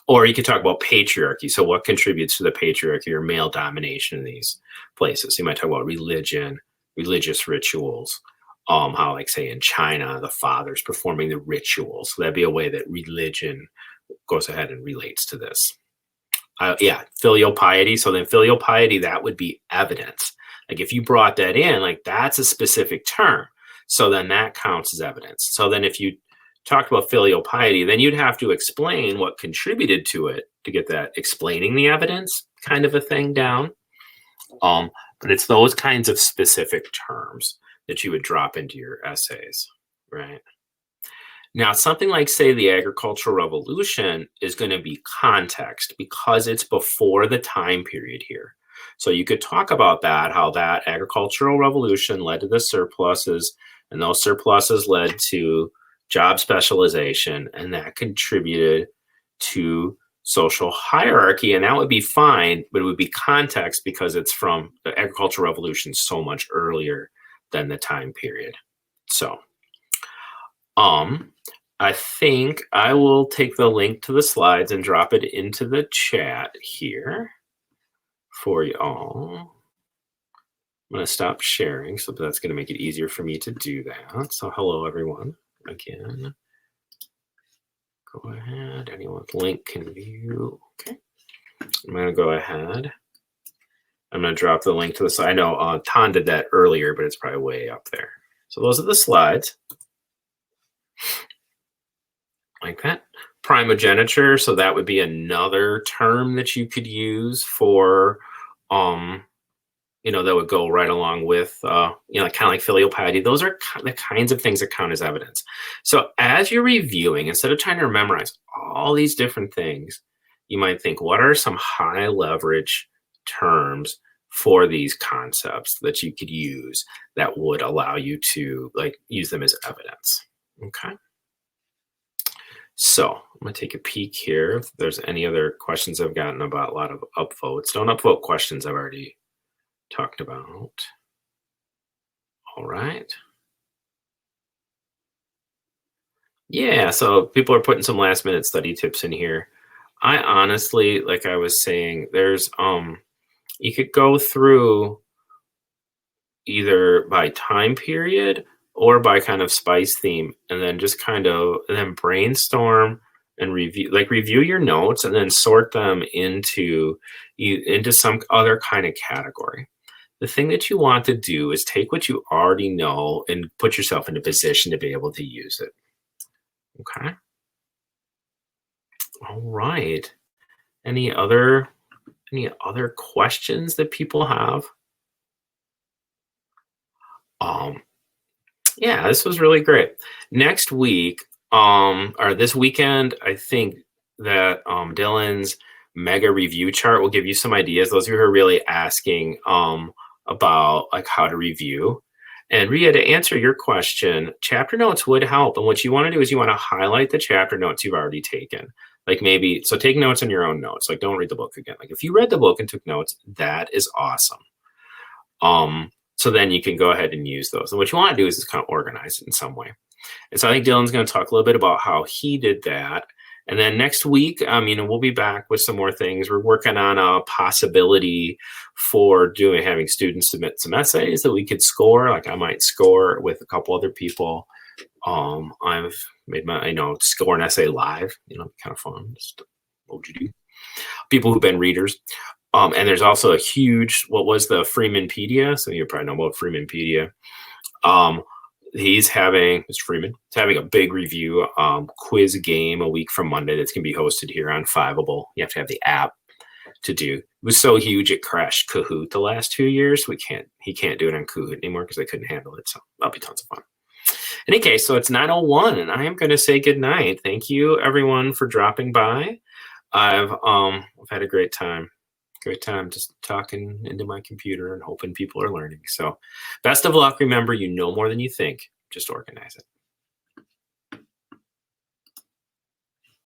Or you could talk about patriarchy. So what contributes to the patriarchy or male domination in these places? You might talk about religion, religious rituals, how like say in China, the father's performing the rituals. So that'd be a way that religion goes ahead and relates to this. Filial piety. So then filial piety, that would be evidence. Like if you brought that in, like that's a specific term. So then that counts as evidence. So then if you talked about filial piety, then you'd have to explain what contributed to it to get that explaining the evidence kind of a thing down. But it's those kinds of specific terms that you would drop into your essays, right? Now, something like, say, the agricultural revolution is going to be context because it's before the time period here. So you could talk about that, how that agricultural revolution led to the surpluses, and those surpluses led to job specialization, and that contributed to social hierarchy, and that would be fine, but it would be context because it's from the agricultural revolution so much earlier than the time period. So, I think I will take the link to the slides and drop it into the chat here for you all. I'm going to stop sharing, so that's going to make it easier for me to do that. So hello, everyone, again. Go ahead. Anyone with link can view. Okay. I'm going to go ahead. I'm going to drop the link to the slide. I know Ton did that earlier, but it's probably way up there. So those are the slides. Like that. Primogeniture. So that would be another term that you could use for, that would go right along with, kind of like filial piety. Those are the kinds of things that count as evidence. So as you're reviewing, instead of trying to memorize all these different things, you might think, what are some high leverage terms for these concepts that you could use that would allow you to use them as evidence? Okay. So I'm going to take a peek here. If there's any other questions I've gotten about a lot of upvotes. Don't upvote questions I've already talked about. All right. Yeah, so people are putting some last minute study tips in here. I honestly, like I was saying, there's you could go through either by time period or by kind of spice theme, and then just then brainstorm and review your notes and then sort them into some other kind of category. The thing that you want to do is take what you already know and put yourself in a position to be able to use it. Okay. All right. Any other questions that people have? Yeah, this was really great. Next week, or this weekend, I think that Dylan's mega review chart will give you some ideas. Those of you who are really asking about how to review. And Ria, to answer your question, chapter notes would help. And what you want to do is you want to highlight the chapter notes you've already taken. So take notes on your own notes. Don't read the book again. If you read the book and took notes, that is awesome. So then you can go ahead and use those. And what you want to do is just kind of organize it in some way. And so I think Dylan's going to talk a little bit about how he did that. And then next week, we'll be back with some more things. We're working on a possibility for having students submit some essays that we could score. Like I might score with a couple other people. I've made score an essay live, kind of fun. Just what would you do? People who've been readers. And there's also a huge, what was the Freemanpedia? So you probably know about Freemanpedia. Mr. Freeman is having a big review quiz game a week from Monday that's going to be hosted here on Fiveable. You have to have the app to do. It was so huge it crashed Kahoot the last 2 years. He can't do it on Kahoot anymore because they couldn't handle it. So that'll be tons of fun. In any case, so it's 9:01 and I am going to say good night. Thank you everyone for dropping by. I've had a great time. Great time just talking into my computer and hoping people are learning. So best of luck. Remember, you know more than you think. Just organize it.